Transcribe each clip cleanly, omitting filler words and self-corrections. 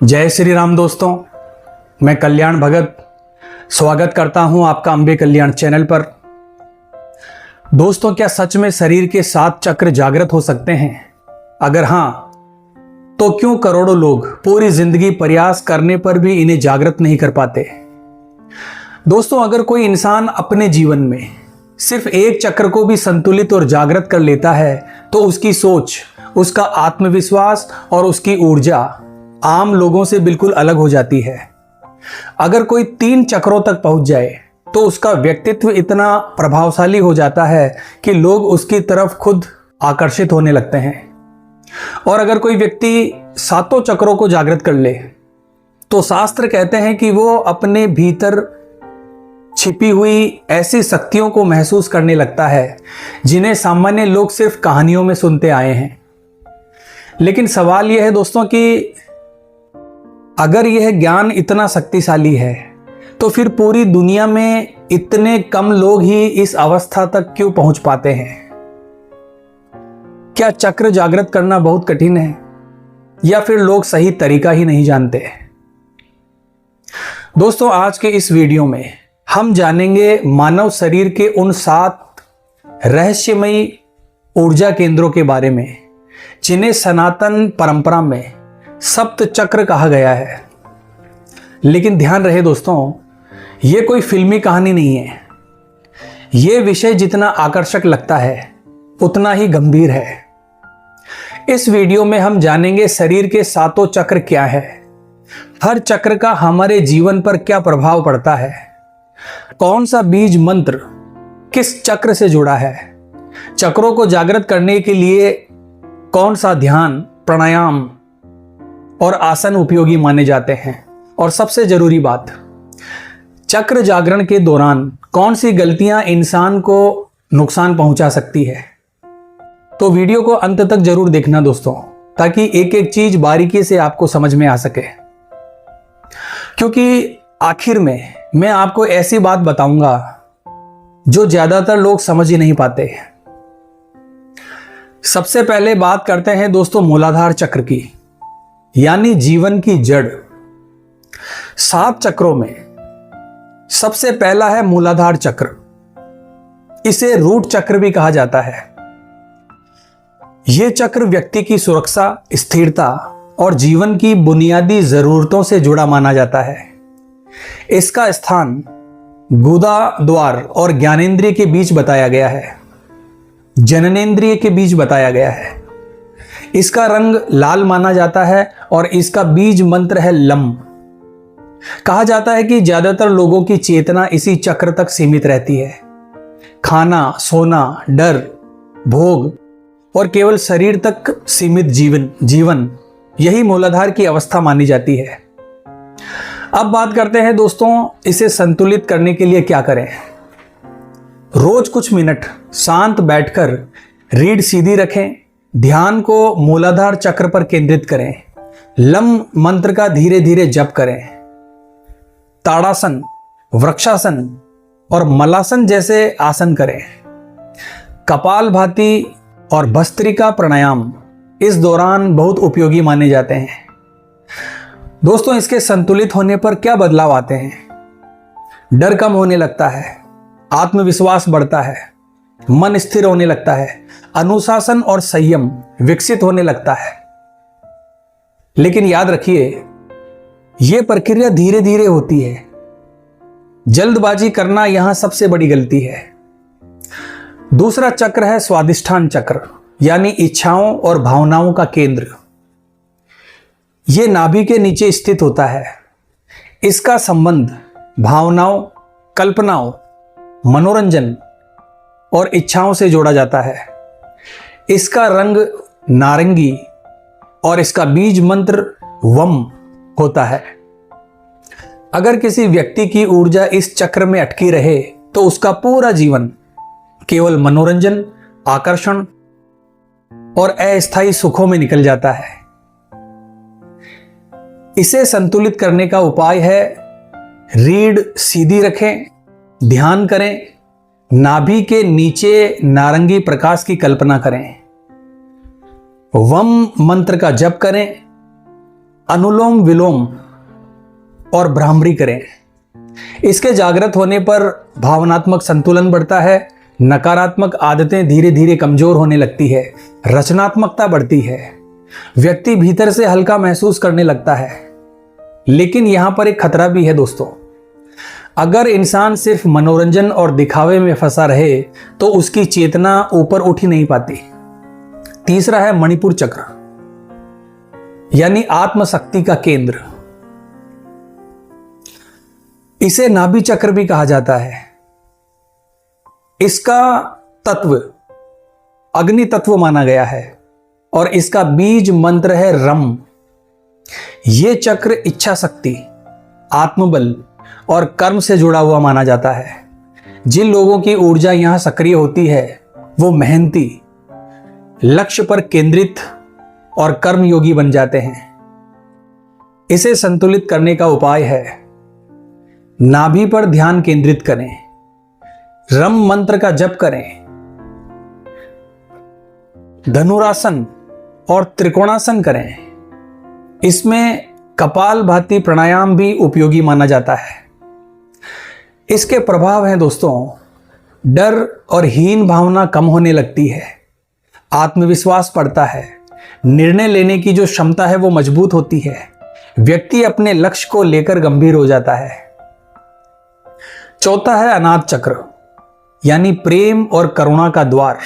जय श्री राम दोस्तों, मैं कल्याण भगत स्वागत करता हूं आपका अंबे कल्याण चैनल पर। दोस्तों, क्या सच में शरीर के 7 चक्र जागृत हो सकते हैं? अगर हां, तो क्यों करोड़ों लोग पूरी जिंदगी प्रयास करने पर भी इन्हें जागृत नहीं कर पाते? दोस्तों, अगर कोई इंसान अपने जीवन में सिर्फ एक चक्र को भी संतुलित और जागृत कर लेता है तो उसकी सोच, उसका आत्मविश्वास और उसकी ऊर्जा आम लोगों से बिल्कुल अलग हो जाती है। अगर कोई 3 चक्रों तक पहुंच जाए तो उसका व्यक्तित्व इतना प्रभावशाली हो जाता है कि लोग उसकी तरफ खुद आकर्षित होने लगते हैं। और अगर कोई व्यक्ति 7 चक्रों को जागृत कर ले तो शास्त्र कहते हैं कि वो अपने भीतर छिपी हुई ऐसी शक्तियों को महसूस करने लगता है जिन्हें सामान्य लोग सिर्फ कहानियों में सुनते आए हैं। लेकिन सवाल यह है दोस्तों कि अगर यह ज्ञान इतना शक्तिशाली है तो फिर पूरी दुनिया में इतने कम लोग ही इस अवस्था तक क्यों पहुंच पाते हैं? क्या चक्र जागृत करना बहुत कठिन है या फिर लोग सही तरीका ही नहीं जानते? दोस्तों, आज के इस वीडियो में हम जानेंगे मानव शरीर के उन 7 रहस्यमयी ऊर्जा केंद्रों के बारे में जिन्हें सनातन परंपरा में सप्त चक्र कहा गया है। लेकिन ध्यान रहे दोस्तों, यह कोई फिल्मी कहानी नहीं है। यह विषय जितना आकर्षक लगता है उतना ही गंभीर है। इस वीडियो में हम जानेंगे शरीर के 7 चक्र क्या है, हर चक्र का हमारे जीवन पर क्या प्रभाव पड़ता है, कौन सा बीज मंत्र किस चक्र से जुड़ा है, चक्रों को जागृत करने के लिए कौन सा ध्यान, प्राणायाम और आसन उपयोगी माने जाते हैं, और सबसे जरूरी बात, चक्र जागरण के दौरान कौन सी गलतियां इंसान को नुकसान पहुंचा सकती है। तो वीडियो को अंत तक जरूर देखना दोस्तों, ताकि एक एक चीज बारीकी से आपको समझ में आ सके। क्योंकि आखिर में मैं आपको ऐसी बात बताऊंगा जो ज्यादातर लोग समझ ही नहीं पाते। सबसे पहले बात करते हैं दोस्तों मूलाधार चक्र की, यानी जीवन की जड़। 7 चक्रों में सबसे पहला है मूलाधार चक्र। इसे रूट चक्र भी कहा जाता है। यह चक्र व्यक्ति की सुरक्षा, स्थिरता और जीवन की बुनियादी जरूरतों से जुड़ा माना जाता है। इसका स्थान गुदा द्वार और ज्ञानेंद्रिय के बीच बताया गया है, जननेंद्रिय के बीच बताया गया है। इसका रंग लाल माना जाता है और इसका बीज मंत्र है लम। कहा जाता है कि ज्यादातर लोगों की चेतना इसी चक्र तक सीमित रहती है। खाना, सोना, डर, भोग और केवल शरीर तक सीमित जीवन यही मूलाधार की अवस्था मानी जाती है। अब बात करते हैं दोस्तों, इसे संतुलित करने के लिए क्या करें। रोज कुछ मिनट शांत बैठकर रीढ़ सीधी रखें, ध्यान को मूलाधार चक्र पर केंद्रित करें, लम मंत्र का धीरे धीरे जप करें। ताड़ासन, वृक्षासन और मलासन जैसे आसन करें। कपालभाति और भस्त्रिका प्राणायाम इस दौरान बहुत उपयोगी माने जाते हैं। दोस्तों, इसके संतुलित होने पर क्या बदलाव आते हैं? डर कम होने लगता है, आत्मविश्वास बढ़ता है, मन स्थिर होने लगता है, अनुशासन और संयम विकसित होने लगता है। लेकिन याद रखिए, यह प्रक्रिया धीरे धीरे होती है। जल्दबाजी करना यहां सबसे बड़ी गलती है। दूसरा चक्र है स्वादिष्ठान चक्र, यानी इच्छाओं और भावनाओं का केंद्र। यह नाभि के नीचे स्थित होता है। इसका संबंध भावनाओं, कल्पनाओं, मनोरंजन और इच्छाओं से जोड़ा जाता है। इसका रंग नारंगी और इसका बीज मंत्र वम होता है। अगर किसी व्यक्ति की ऊर्जा इस चक्र में अटकी रहे तो उसका पूरा जीवन केवल मनोरंजन, आकर्षण और अस्थायी सुखों में निकल जाता है। इसे संतुलित करने का उपाय है रीढ़ सीधी रखें, ध्यान करें, नाभि के नीचे नारंगी प्रकाश की कल्पना करें, वम मंत्र का जप करें अनुलोम विलोम और भ्रामरी करें। इसके जागृत होने पर भावनात्मक संतुलन बढ़ता है, नकारात्मक आदतें धीरे धीरे कमजोर होने लगती है, रचनात्मकता बढ़ती है, व्यक्ति भीतर से हल्का महसूस करने लगता है। लेकिन यहां पर एक खतरा भी है दोस्तों। अगर इंसान सिर्फ मनोरंजन और दिखावे में फंसा रहे तो उसकी चेतना ऊपर उठ ही नहीं पाती। तीसरा है मणिपुर चक्र, यानी आत्मशक्ति का केंद्र। इसे नाभि चक्र भी कहा जाता है। इसका तत्व अग्नि तत्व माना गया है और इसका बीज मंत्र है रम। यह चक्र इच्छा शक्ति, आत्मबल और कर्म से जुड़ा हुआ माना जाता है। जिन लोगों की ऊर्जा यहां सक्रिय होती है वो मेहनती, लक्ष्य पर केंद्रित और कर्मयोगी बन जाते हैं। इसे संतुलित करने का उपाय है नाभि पर ध्यान केंद्रित करें, रम मंत्र का जप करें, धनुरासन और त्रिकोणासन करें। इसमें कपालभाति प्राणायाम भी उपयोगी माना जाता है। इसके प्रभाव हैं दोस्तों, डर और हीन भावना कम होने लगती है, आत्मविश्वास बढ़ता है, निर्णय लेने की जो क्षमता है वो मजबूत होती है, व्यक्ति अपने लक्ष्य को लेकर गंभीर हो जाता है। चौथा है अनाथ चक्र, यानी प्रेम और करुणा का द्वार।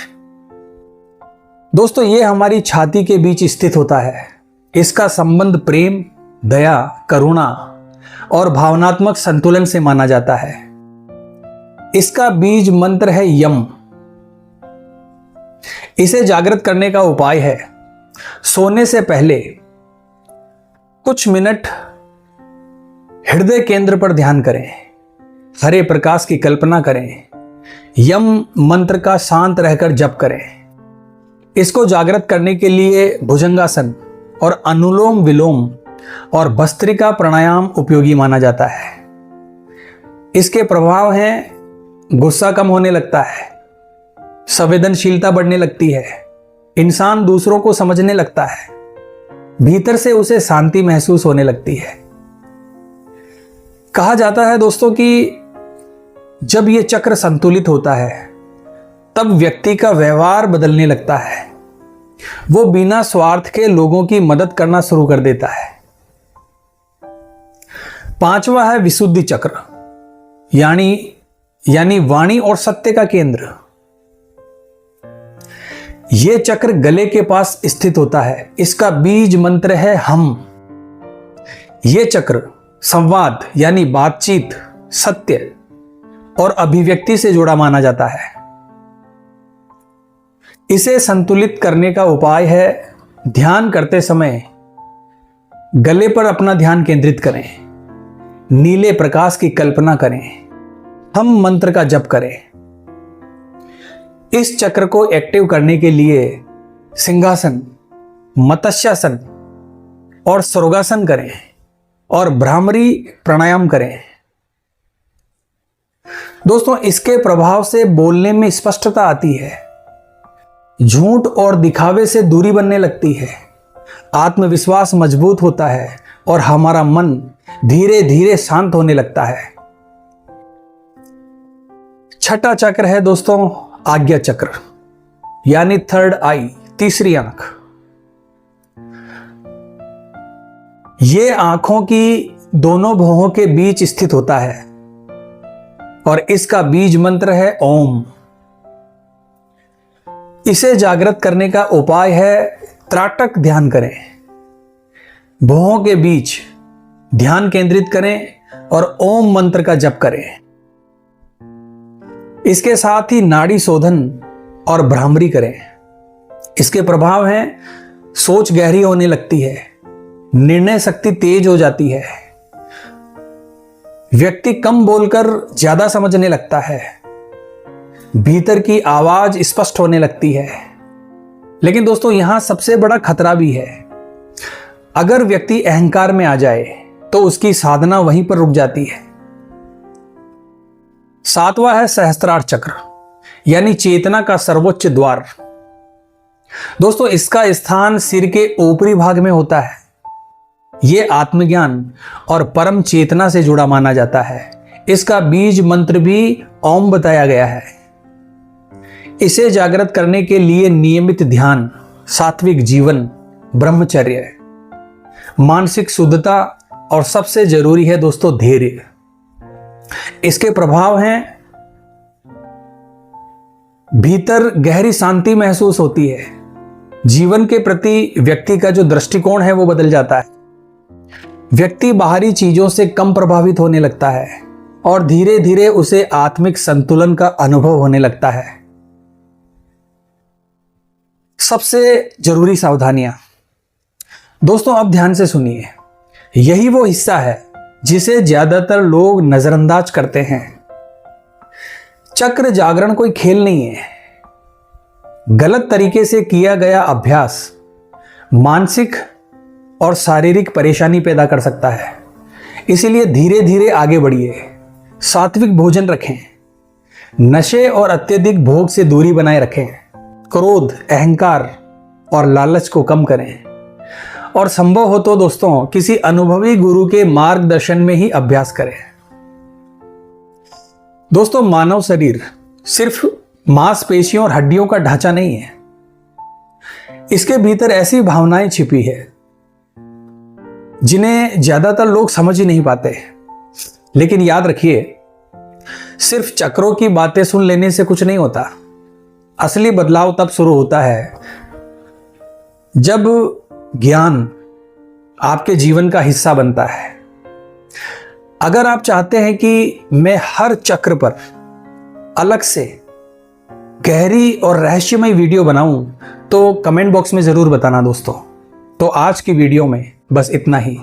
दोस्तों ये हमारी छाती के बीच स्थित होता है। इसका संबंध प्रेम, दया, करुणा और भावनात्मक संतुलन से माना जाता है। इसका बीज मंत्र है यम। इसे जागृत करने का उपाय है सोने से पहले कुछ मिनट हृदय केंद्र पर ध्यान करें, हरे प्रकाश की कल्पना करें, यम मंत्र का शांत रहकर जप करें। इसको जागृत करने के लिए भुजंगासन और अनुलोम विलोम और भस्त्रिका प्राणायाम उपयोगी माना जाता है। इसके प्रभाव हैं गुस्सा कम होने लगता है, संवेदनशीलता बढ़ने लगती है, इंसान दूसरों को समझने लगता है, भीतर से उसे शांति महसूस होने लगती है। कहा जाता है दोस्तों कि जब यह चक्र संतुलित होता है तब व्यक्ति का व्यवहार बदलने लगता है, वो बिना स्वार्थ के लोगों की मदद करना शुरू कर देता है। पांचवा है विशुद्धि चक्र, यानी वाणी और सत्य का केंद्र। यह चक्र गले के पास स्थित होता है। इसका बीज मंत्र है हम। यह चक्र संवाद यानी बातचीत, सत्य और अभिव्यक्ति से जुड़ा माना जाता है। इसे संतुलित करने का उपाय है ध्यान करते समय गले पर अपना ध्यान केंद्रित करें, नीले प्रकाश की कल्पना करें, हम मंत्र का जप करें। इस चक्र को एक्टिव करने के लिए सिंहासन, मत्स्यासन और स्वर्गासन करें और भ्रामरी प्राणायाम करें। दोस्तों इसके प्रभाव से बोलने में स्पष्टता आती है, झूठ और दिखावे से दूरी बनने लगती है, आत्मविश्वास मजबूत होता है और हमारा मन धीरे धीरे शांत होने लगता है। छठा चक्र है दोस्तों आज्ञा चक्र, यानी थर्ड आई, तीसरी आंख। यह आंखों की दोनों भौहों के बीच स्थित होता है और इसका बीज मंत्र है ओम। इसे जागृत करने का उपाय है त्राटक ध्यान करें, भौहों के बीच ध्यान केंद्रित करें और ओम मंत्र का जप करें। इसके साथ ही नाड़ी शोधन और भ्रामरी करें। इसके प्रभाव हैं सोच गहरी होने लगती है, निर्णय शक्ति तेज हो जाती है, व्यक्ति कम बोलकर ज्यादा समझने लगता है, भीतर की आवाज स्पष्ट होने लगती है। लेकिन दोस्तों यहां सबसे बड़ा खतरा भी है। अगर व्यक्ति अहंकार में आ जाए तो उसकी साधना वहीं पर रुक जाती है। सातवां है सहस्त्रार चक्र, यानी चेतना का सर्वोच्च द्वार। दोस्तों इसका स्थान सिर के ऊपरी भाग में होता है। ये आत्मज्ञान और परम चेतना से जुड़ा माना जाता है। इसका बीज मंत्र भी ओम बताया गया है। इसे जागृत करने के लिए नियमित ध्यान, सात्विक जीवन, ब्रह्मचर्य, मानसिक शुद्धता और सबसे जरूरी है दोस्तों धैर्य। इसके प्रभाव हैं, भीतर गहरी शांति महसूस होती है। जीवन के प्रति व्यक्ति का जो दृष्टिकोण है वो बदल जाता है। व्यक्ति बाहरी चीजों से कम प्रभावित होने लगता है और धीरे धीरे उसे आत्मिक संतुलन का अनुभव होने लगता है। सबसे जरूरी सावधानियां दोस्तों, अब ध्यान से सुनिए। यही वो हिस्सा है जिसे ज्यादातर लोग नजरअंदाज करते हैं। चक्र जागरण कोई खेल नहीं है। गलत तरीके से किया गया अभ्यास मानसिक और शारीरिक परेशानी पैदा कर सकता है। इसीलिए धीरे धीरे आगे बढ़िए। सात्विक भोजन रखें, नशे और अत्यधिक भोग से दूरी बनाए रखें, क्रोध, अहंकार और लालच को कम करें और संभव हो तो दोस्तों किसी अनुभवी गुरु के मार्गदर्शन में ही अभ्यास करें। दोस्तों, मानव शरीर सिर्फ मांसपेशियों और हड्डियों का ढांचा नहीं है। इसके भीतर ऐसी भावनाएं छिपी है जिन्हें ज्यादातर लोग समझ ही नहीं पाते। लेकिन याद रखिए, सिर्फ चक्रों की बातें सुन लेने से कुछ नहीं होता। असली बदलाव तब शुरू होता है जब ज्ञान आपके जीवन का हिस्सा बनता है। अगर आप चाहते हैं कि मैं हर चक्र पर अलग से गहरी और रहस्यमय वीडियो बनाऊं तो कमेंट बॉक्स में जरूर बताना दोस्तों। तो आज की वीडियो में बस इतना ही।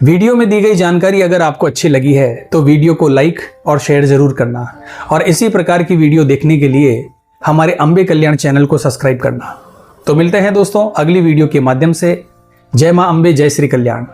वीडियो में दी गई जानकारी अगर आपको अच्छी लगी है तो वीडियो को लाइक और शेयर जरूर करना और इसी प्रकार की वीडियो देखने के लिए हमारे अंबे कल्याण चैनल को सब्सक्राइब करना। तो मिलते हैं दोस्तों अगली वीडियो के माध्यम से। जय मां अंबे, जय श्री कल्याण।